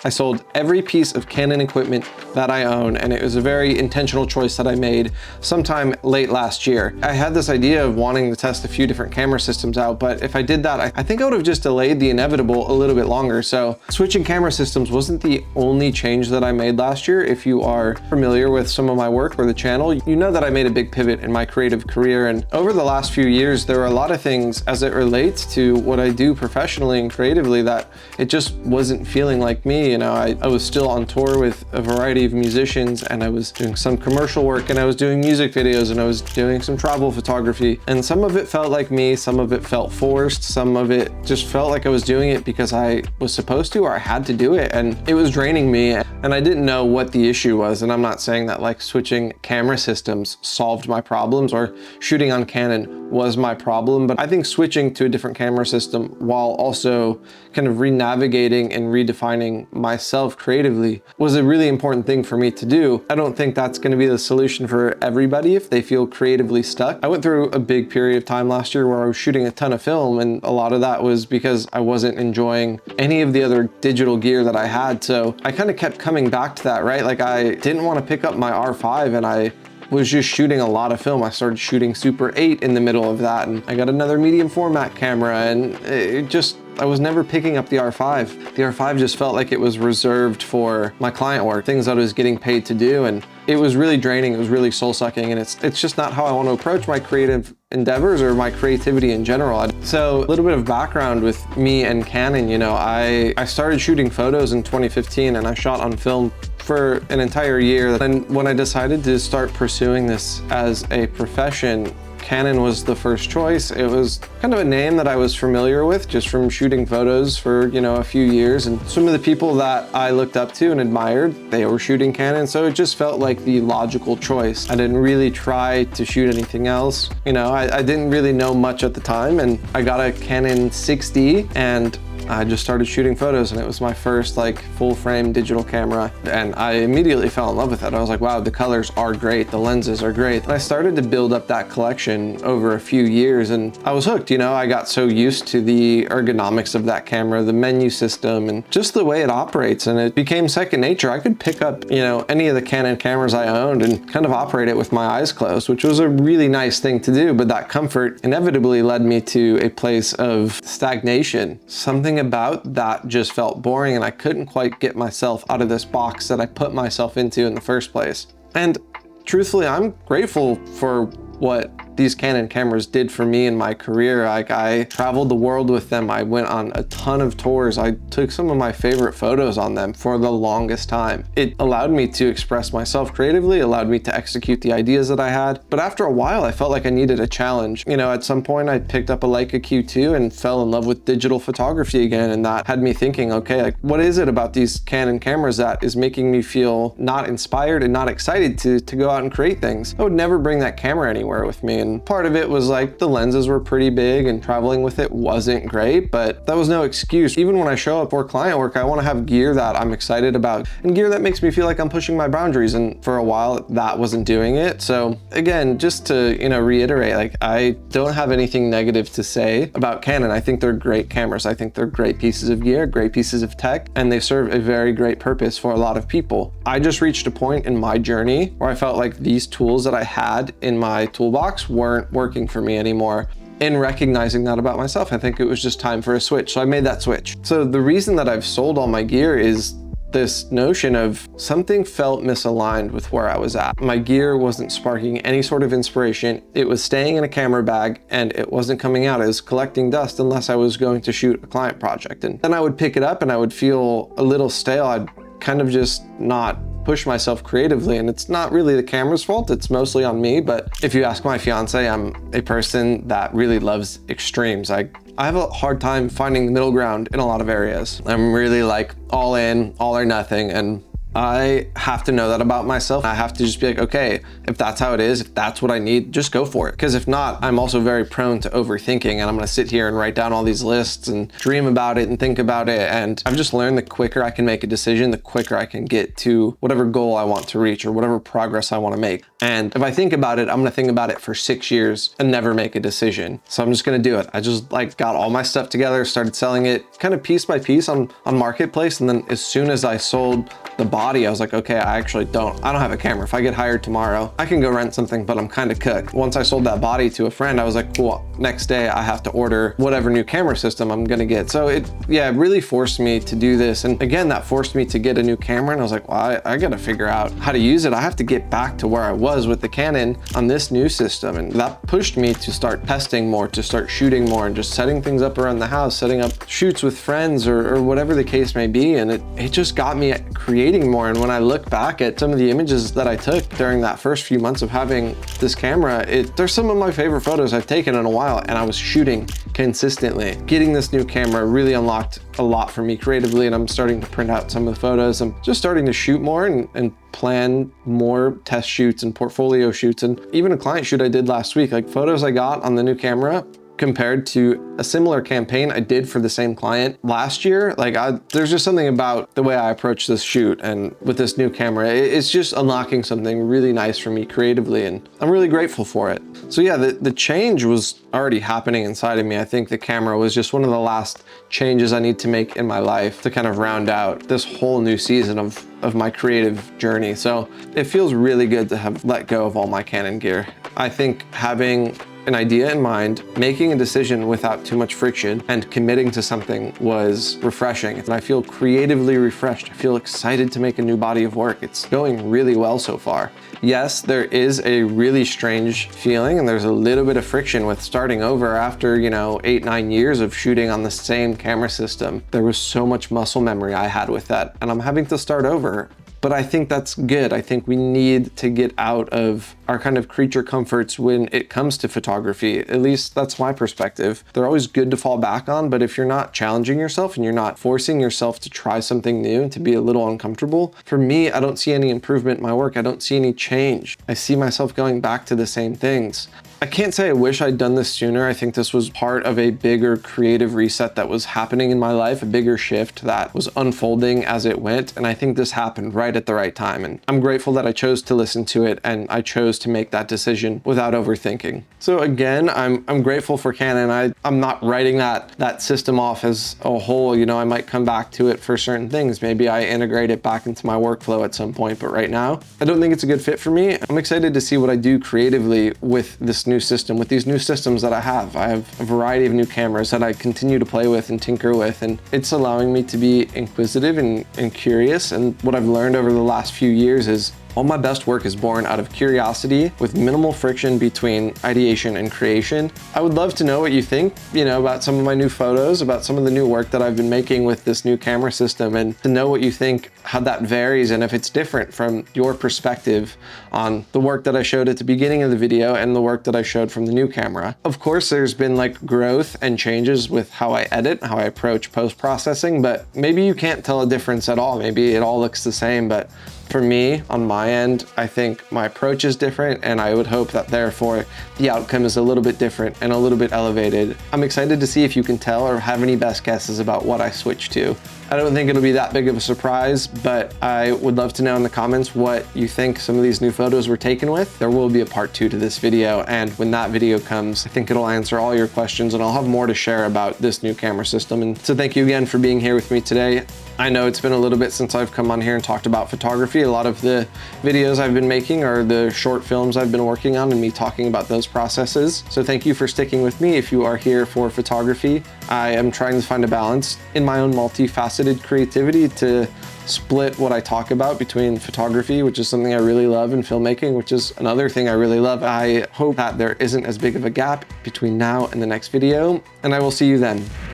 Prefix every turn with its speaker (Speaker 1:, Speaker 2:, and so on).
Speaker 1: I sold every piece of Canon equipment that I own, and it was a very intentional choice that I made sometime late last year. I had this idea of wanting to test a few different camera systems out, but if I did that, I think I would have just delayed the inevitable a little bit longer. So switching camera systems wasn't the only change that I made last year. If you are familiar with some of my work or the channel, you know that I made a big pivot in my creative career. And over the last few years, there are a lot of things as it relates to what I do professionally and creatively that it just wasn't feeling like me. You know, I was still on tour with a variety of musicians, and I was doing some commercial work, and I was doing music videos, and I was doing some travel photography. And some of it felt like me, some of it felt forced, some of it just felt like I was doing it because I was supposed to or I had to do it. And it was draining me, and I didn't know what the issue was. And I'm not saying that like switching camera systems solved my problems or shooting on Canon was my problem, but I think switching to a different camera system while also kind of re-navigating and redefining myself creatively was a really important thing for me to do. I don't think that's going to be the solution for everybody if they feel creatively stuck. I went through a big period of time last year where I was shooting a ton of film, and a lot of that was because I wasn't enjoying any of the other digital gear that I had. So I kind of kept coming back to that, right? Like I didn't want to pick up my R5, and I was just shooting a lot of film. I started shooting Super 8 in the middle of that, and I got another medium format camera, and I was never picking up the R5. The R5 just felt like it was reserved for my client work, things that I was getting paid to do, and it was really draining, it was really soul-sucking, and it's just not how I want to approach my creative endeavors or my creativity in general. So a little bit of background with me and Canon, you know, I started shooting photos in 2015, and I shot on film for an entire year. And when I decided to start pursuing this as a profession, Canon was the first choice. It was kind of a name that I was familiar with just from shooting photos for, you know, a few years. And some of the people that I looked up to and admired, they were shooting Canon. So it just felt like the logical choice. I didn't really try to shoot anything else. You know, I didn't really know much at the time, and I got a Canon 6D, and I just started shooting photos, and it was my first like full frame digital camera, and I immediately fell in love with it. I was like, wow, the colors are great, the lenses are great. And I started to build up that collection over a few years, and I was hooked. You know, I got so used to the ergonomics of that camera, the menu system, and just the way it operates, and it became second nature. I could pick up, you know, any of the Canon cameras I owned and kind of operate it with my eyes closed, which was a really nice thing to do. But that comfort inevitably led me to a place of stagnation. Something about that just felt boring, and I couldn't quite get myself out of this box that I put myself into in the first place. And truthfully, I'm grateful for what these Canon cameras did for me in my career. Like, I traveled the world with them. I went on a ton of tours. I took some of my favorite photos on them for the longest time. It allowed me to express myself creatively, allowed me to execute the ideas that I had. But after a while, I felt like I needed a challenge. You know, at some point I picked up a Leica Q2 and fell in love with digital photography again. And that had me thinking, okay, like, what is it about these Canon cameras that is making me feel not inspired and not excited to go out and create things? I would never bring that camera anywhere with me. And part of it was like the lenses were pretty big and traveling with it wasn't great, but that was no excuse. Even when I show up for client work, I want to have gear that I'm excited about and gear that makes me feel like I'm pushing my boundaries. And for a while that wasn't doing it. So again, just to, you know, reiterate, like, I don't have anything negative to say about Canon. I think they're great cameras. I think they're great pieces of gear, great pieces of tech, and they serve a very great purpose for a lot of people. I just reached a point in my journey where I felt like these tools that I had in my toolbox weren't working for me anymore. In recognizing that about myself, I think it was just time for a switch. So I made that switch. So the reason that I've sold all my gear is this notion of something felt misaligned with where I was at. My gear wasn't sparking any sort of inspiration. It was staying in a camera bag and it wasn't coming out. It was collecting dust unless I was going to shoot a client project. And then I would pick it up and I would feel a little stale. I'd kind of just not push myself creatively, and it's not really the camera's fault, it's mostly on me. But if you ask my fiance, I'm a person that really loves extremes. I have a hard time finding the middle ground in a lot of areas. I'm really like all in, all or nothing, and I have to know that about myself. I have to just be like, okay, if that's how it is, if that's what I need, just go for it. Because if not, I'm also very prone to overthinking, and I'm gonna sit here and write down all these lists and dream about it and think about it. And I've just learned the quicker I can make a decision, the quicker I can get to whatever goal I want to reach or whatever progress I want to make. And if I think about it, I'm gonna think about it for 6 years and never make a decision. So I'm just gonna do it. I just like got all my stuff together, started selling it kind of piece by piece on Marketplace. And then as soon as I sold the body, I was like, okay, I don't have a camera. If I get hired tomorrow, I can go rent something, but I'm kind of cooked. Once I sold that body to a friend, I was like, cool, next day I have to order whatever new camera system I'm gonna get. So it really forced me to do this. And again, that forced me to get a new camera. And I was like, well, I gotta figure out how to use it. I have to get back to where I was with the Canon on this new system. And that pushed me to start testing more, to start shooting more, and just setting things up around the house, setting up shoots with friends or whatever the case may be. And it just got me creating more. And when I look back at some of the images that I took during that first few months of having this camera, there's some of my favorite photos I've taken in a while, and I was shooting consistently. Getting this new camera really unlocked a lot for me creatively, and I'm starting to print out some of the photos. I'm just starting to shoot more and plan more test shoots and portfolio shoots, and even a client shoot I did last week. Like, photos I got on the new camera compared to a similar campaign I did for the same client last year, like there's just something about the way I approach this shoot, and with this new camera, it's just unlocking something really nice for me creatively, and I'm really grateful for it. So yeah, the change was already happening inside of me. I think the camera was just one of the last changes I need to make in my life to kind of round out this whole new season of my creative journey. So it feels really good to have let go of all my Canon gear. I think having an idea in mind, making a decision without too much friction, and committing to something was refreshing. And I feel creatively refreshed. I feel excited to make a new body of work. It's going really well so far. Yes, there is a really strange feeling, and there's a little bit of friction with starting over after, 8-9 years of shooting on the same camera system. There was so much muscle memory I had with that, and I'm having to start over. But I think that's good. I think we need to get out of our kind of creature comforts when it comes to photography. At least that's my perspective. They're always good to fall back on, but if you're not challenging yourself and you're not forcing yourself to try something new and to be a little uncomfortable, for me, I don't see any improvement in my work. I don't see any change. I see myself going back to the same things. I can't say I wish I'd done this sooner. I think this was part of a bigger creative reset that was happening in my life, a bigger shift that was unfolding as it went. And I think this happened right at the right time. And I'm grateful that I chose to listen to it, and I chose to make that decision without overthinking. So again, I'm grateful for Canon. I'm not writing that system off as a whole. I might come back to it for certain things. Maybe I integrate it back into my workflow at some point, but right now, I don't think it's a good fit for me. I'm excited to see what I do creatively with this new system, with these new systems that I have. I have a variety of new cameras that I continue to play with and tinker with, and it's allowing me to be inquisitive and curious. And what I've learned over the last few years is all my best work is born out of curiosity with minimal friction between ideation and creation. I would love to know what you think, about some of my new photos, about some of the new work that I've been making with this new camera system, and to know what you think, how that varies, and if it's different from your perspective on the work that I showed at the beginning of the video and the work that I showed from the new camera. Of course, there's been growth and changes with how I edit, how I approach post-processing, but maybe you can't tell a difference at all. Maybe it all looks the same, but for me, on my end, I think my approach is different, and I would hope that therefore the outcome is a little bit different and a little bit elevated. I'm excited to see if you can tell or have any best guesses about what I switched to. I don't think it'll be that big of a surprise, but I would love to know in the comments what you think some of these new photos were taken with. There will be a part 2 to this video, and when that video comes, I think it'll answer all your questions, and I'll have more to share about this new camera system. And so thank you again for being here with me today. I know it's been a little bit since I've come on here and talked about photography. A lot of the videos I've been making are the short films I've been working on and me talking about those processes. So thank you for sticking with me if you are here for photography. I am trying to find a balance in my own multifaceted creativity to split what I talk about between photography, which is something I really love, and filmmaking, which is another thing I really love. I hope that there isn't as big of a gap between now and the next video, and I will see you then.